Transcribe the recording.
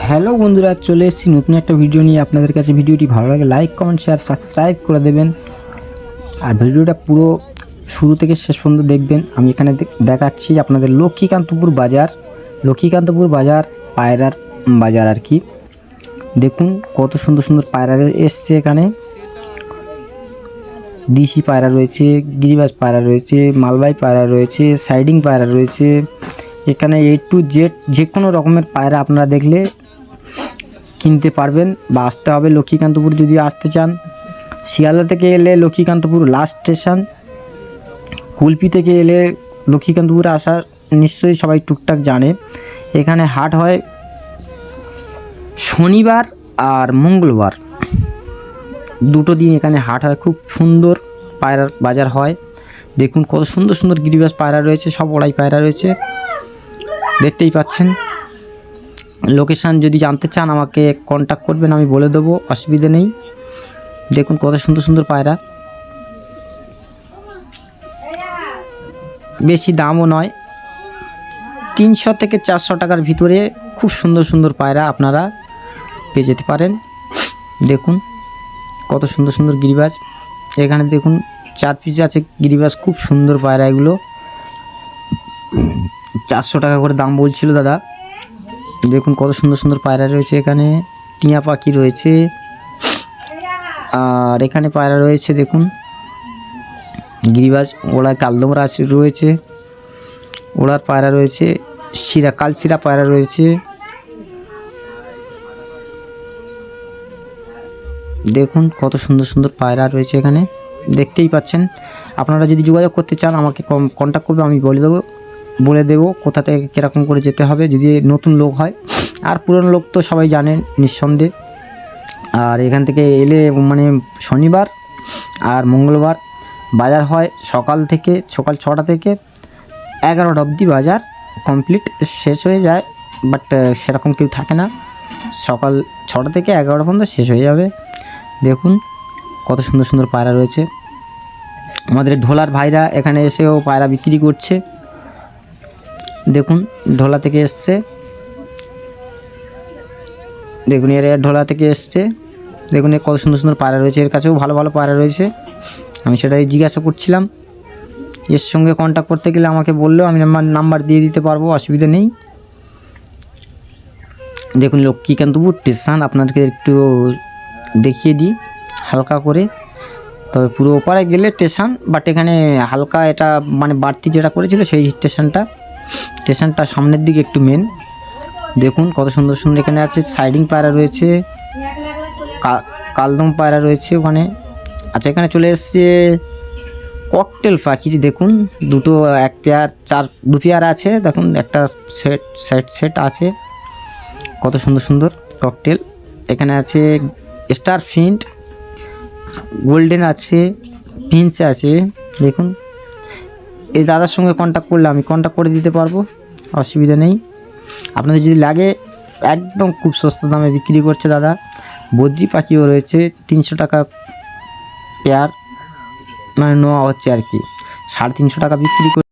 Hello বন্ধুরা, চলে এসেছি নতুন একটা ভিডিও নিয়ে। আপনাদের কাছে ভিডিওটি ভালো লাগে লাইক কমেন্ট শেয়ার সাবস্ক্রাইব করে দেবেন, আর ভিডিওটা পুরো শুরু থেকে শেষ পর্যন্ত দেখবেন। আমি এখানে দেখাচ্ছি আপনাদের লক্ষ্মীকান্তপুর বাজার পায়রার বাজার আর কি। দেখুন কত সুন্দর সুন্দর পায়রা এসছে এখানে। দেশি পায়রা রয়েছে, গিরিবাজ পায়রা রয়েছে, মালবাই পায়রা রয়েছে, সাইডিং পায়রা রয়েছে। এখানে A to Z যে কোনো রকমের পায়রা আপনারা দেখলে কিনতে পারবেন বা আসতে হবে লক্ষ্মীকান্তপুর যদি আসতে চান। শিয়ালদা থেকে এলে লক্ষ্মীকান্তপুর লাস্ট স্টেশন, কুলপি থেকে এলে লক্ষ্মীকান্তপুরে আসা নিশ্চয়ই সবাই টুকটাক জানে। এখানে হাট হয় শনিবার আর মঙ্গলবার, দুটো দিন এখানে হাট হয়। খুব সুন্দর পায়রার বাজার হয়। দেখুন কত সুন্দর সুন্দর গিরিবাজ পায়রা রয়েছে, সব ওড়াই পায়রা রয়েছে, দেখতেই পাচ্ছেন। লোকেশান যদি জানতে চান আমাকে কন্ট্যাক্ট করবেন, আমি বলে দেবো, অসুবিধা নেই। দেখুন কত সুন্দর সুন্দর পায়রা, বেশি দামও নয়, 300 থেকে 400 টাকার ভিতরে খুব সুন্দর সুন্দর পায়রা আপনারা পেয়ে যেতে পারেন। দেখুন কত সুন্দর সুন্দর গিরিবাজ, এখানে দেখুন 4 পিস আছে গিরিবাজ, খুব সুন্দর পায়রা এগুলো। 400 টাকা করে দাম বলছিল দাদা। দেখুন কত সুন্দর সুন্দর পায়রা রয়েছে এখানে, টিয়া পাখি রয়েছে, আর এখানে পায়রা রয়েছে দেখুন গিরিবাজ, ওড়া কালদমরা রয়েছে, ওড়ার পায়রা রয়েছে, কালশিরা পায়রা রয়েছে। দেখুন কত সুন্দর সুন্দর পায়রা রয়েছে এখানে, দেখতেই পাচ্ছেন। আপনারা যদি যোগাযোগ করতে চান আমাকে কন্ট্যাক্ট করবে, আমি বলে দেবো কোথা থেকে কীরকম করে যেতে হবে যদি নতুন লোক হয়। আর পুরনো লোক তো সবাই জানেন নিঃসন্দেহে। আর এখান থেকে এলে মানে শনিবার আর মঙ্গলবার বাজার হয় সকাল 6টা থেকে 11টা অবধি বাজার কমপ্লিট শেষ হয়ে যায়, বাট সেরকম কেউ থাকে না। সকাল 6টা থেকে 11টা পর্যন্ত শেষ হয়ে যাবে। দেখুন কত সুন্দর সুন্দর পায়রা রয়েছে। আমাদের ঢোলার ভাইরা এখানে এসেও পায়রা বিক্রি করছে। দেখুন ঢোলা থেকে এসছে, দেখুন এর ঢোলা থেকে এসছে। দেখুন কত সুন্দর সুন্দর পায়রা রয়েছে, এর কাছেও ভালো ভালো পায়রা রয়েছে। আমি সেটাই জিজ্ঞাসা করছিলাম। এর সঙ্গে কন্ট্যাক্ট করতে গেলে আমাকে বললেও আমি নাম্বার দিয়ে দিতে পারবো, অসুবিধা নেই। দেখুন লক্ষ্মীকান্তপুর স্টেশন আপনাদেরকে একটু দেখিয়ে দিই হালকা করে। তবে পুরো ওপারে গেলে স্টেশন, বাট এখানে হালকা এটা মানে বাড়তি যেটা করেছিল সেই স্টেশনটা সামনের দিকে একটু মেন। দেখুন কত সুন্দর সুন্দর এখানে আছে, সাইডিং পায়রা রয়েছে, কালদম পায়রা রয়েছে ওখানে। আচ্ছা এখানে চলে এসছে ককটেল পাখি। দেখুন দু পেয়ার আছে, দেখুন একটা সেট আছে, কত সুন্দর সুন্দর ককটেল। এখানে আছে স্টার ফিন্ট, গোল্ডেন আছে, ফিন্স আছে। দেখুন এই দাদার সঙ্গে কন্ট্যাক্ট করলে আমি কন্ট্যাক্ট করে দিতে পারবো, অসুবিধা নেই। আপনাদের যদি লাগে একদম খুব সস্তা দামে বিক্রি করছে দাদা। বদ্রি পাখিও রয়েছে 300 টাকা পেয়ার, মানে নেওয়া হচ্ছে আর কি, 350 টাকা বিক্রি করে।